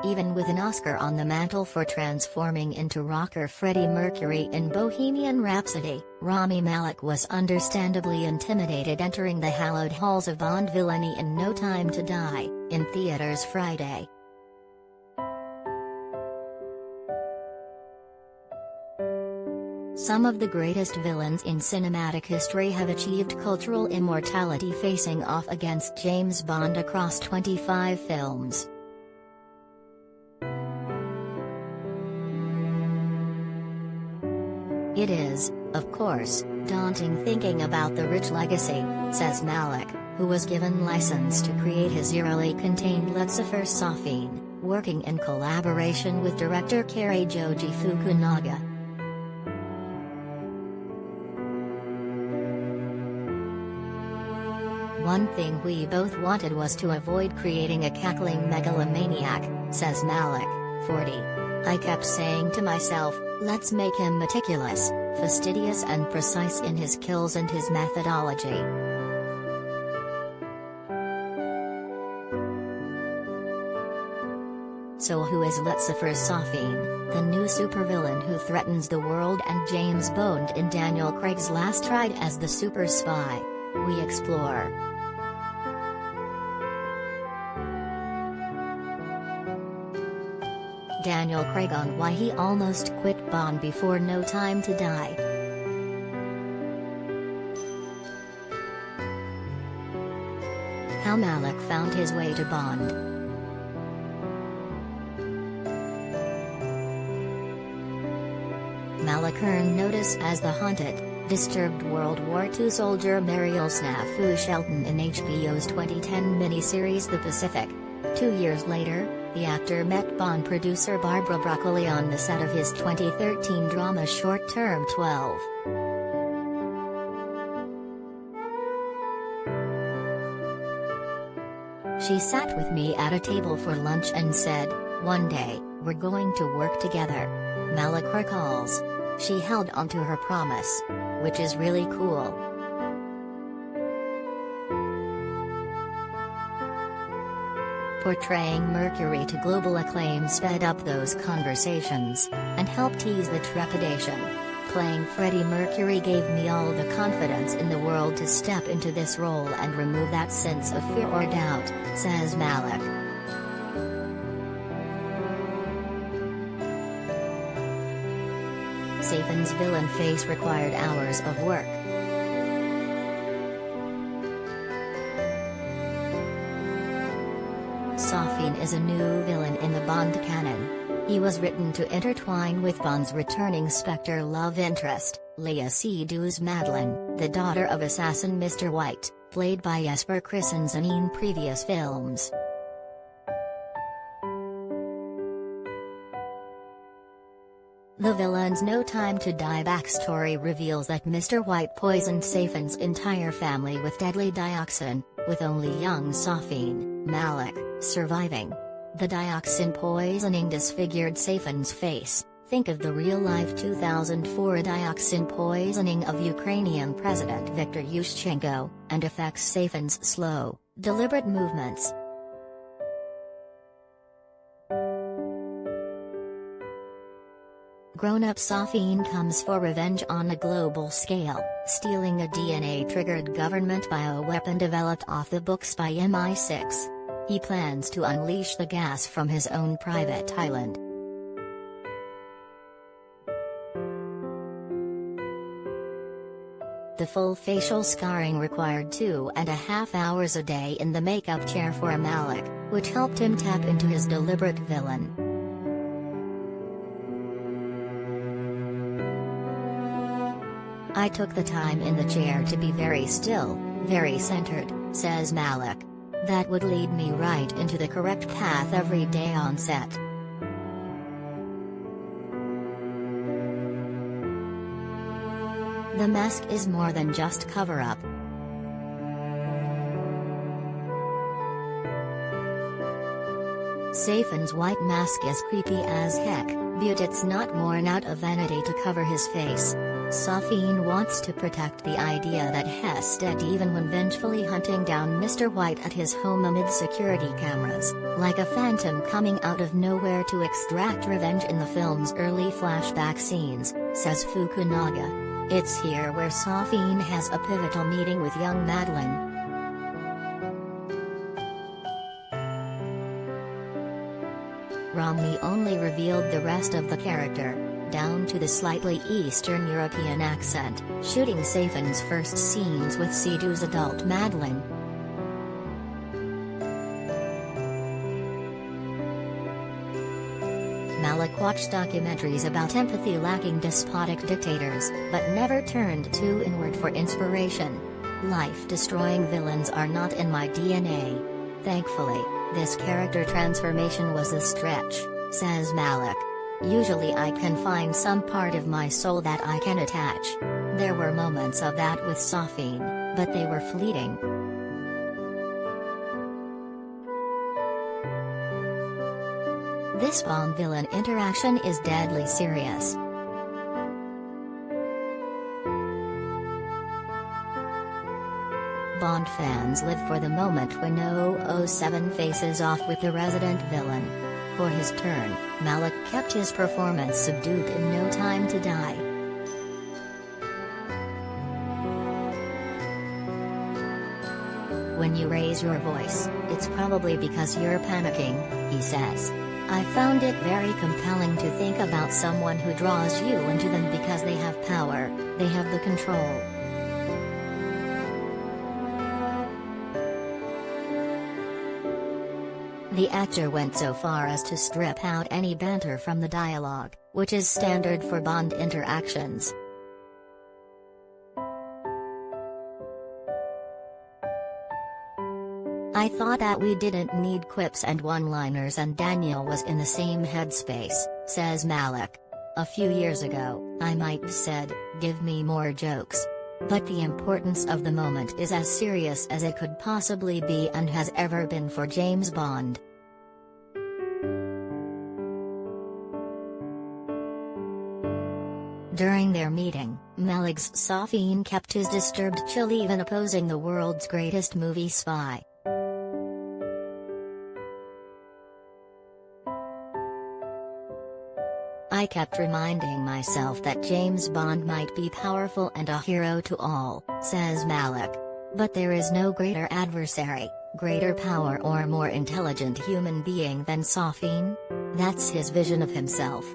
Even with an Oscar on the mantle for transforming into rocker Freddie Mercury in Bohemian Rhapsody, Rami Malek was understandably intimidated entering the hallowed halls of Bond villainy in No Time to Die, in theaters Friday. Some of the greatest villains in cinematic history have achieved cultural immortality facing off against James Bond across 25 films. It is, of course, daunting thinking about the rich legacy, says Malek, who was given license to create his eerily contained Lucifer Safin, working in collaboration with director Cary Joji Fukunaga. One thing we both wanted was to avoid creating a cackling megalomaniac, says Malek, 40. I kept saying to myself, let's make him meticulous, fastidious and precise in his kills and his methodology. So who is Lucifer Safin, the new supervillain who threatens the world and James Bond in Daniel Craig's last ride as the super spy? We explore. Daniel Craig on why he almost quit Bond before No Time to Die. How Malek found his way to Bond. Malek earned notice as the haunted, disturbed World War II soldier Mariel Snafu Shelton in HBO's 2010 miniseries The Pacific. 2 years later, the actor met Bond producer Barbara Broccoli on the set of his 2013 drama short Term 12. She sat with me at a table for lunch and said, "One day, we're going to work together." Malek recalls. She held on to her promise. Which is really cool. Portraying Mercury to global acclaim sped up those conversations, and helped ease the trepidation. Playing Freddie Mercury gave me all the confidence in the world to step into this role and remove that sense of fear or doubt, says Malek. Safin's villain face required hours of work. Safin is a new villain in the Bond canon. He was written to intertwine with Bond's returning Spectre love interest, Léa Seydoux Madeline, the daughter of assassin Mr. White, played by Jesper Christensen in previous films. The villain's No Time to Die backstory reveals that Mr. White poisoned Safin's entire family with deadly dioxin, with only young Safin, Malek, surviving. The dioxin poisoning disfigured Safin's face. Think of the real-life 2004 dioxin poisoning of Ukrainian President Viktor Yushchenko, and affects Safin's slow, deliberate movements. Grown-up Safin comes for revenge on a global scale, stealing a DNA-triggered government bioweapon developed off the books by MI6. He plans to unleash the gas from his own private island. The full facial scarring required 2.5 hours a day in the makeup chair for Malek, which helped him tap into his deliberate villain. I took the time in the chair to be very still, very centered, says Malek. That would lead me right into the correct path every day on set. The mask is more than just cover-up. Safin's white mask is creepy as heck, but it's not worn out of vanity to cover his face. Safin wants to protect the idea that Hess dead even when vengefully hunting down Mr. White at his home amid security cameras. like a phantom coming out of nowhere to extract revenge in the film's early flashback scenes, says Fukunaga. It's here where Safin has a pivotal meeting with young Madeline. Rami only revealed the rest of the character, down to the slightly Eastern European accent, shooting Safin's first scenes with Sidhu's adult Madeline. Malek watched documentaries about empathy-lacking despotic dictators, but never turned too inward for inspiration. Life-destroying villains are not in my DNA. Thankfully, this character transformation was a stretch, says Malek. Usually I can find some part of my soul that I can attach. There were moments of that with Safin, but they were fleeting. This Bond-villain interaction is deadly serious. Bond fans live for the moment when 007 faces off with the resident villain. For his turn, Malek kept his performance subdued in No Time to Die. When you raise your voice, it's probably because you're panicking, he says. I found it very compelling to think about someone who draws you into them because they have power, they have the control. The actor went so far as to strip out any banter from the dialogue, which is standard for Bond interactions. I thought that we didn't need quips and one-liners, and Daniel was in the same headspace, says Malek. A few years ago, I might have said, give me more jokes. But the importance of the moment is as serious as it could possibly be and has ever been for James Bond. During their meeting, Malek's Safin kept his disturbed chill even opposing the world's greatest movie spy. I kept reminding myself that James Bond might be powerful and a hero to all, says Malek. But there is no greater adversary, greater power or more intelligent human being than Safin. That's his vision of himself.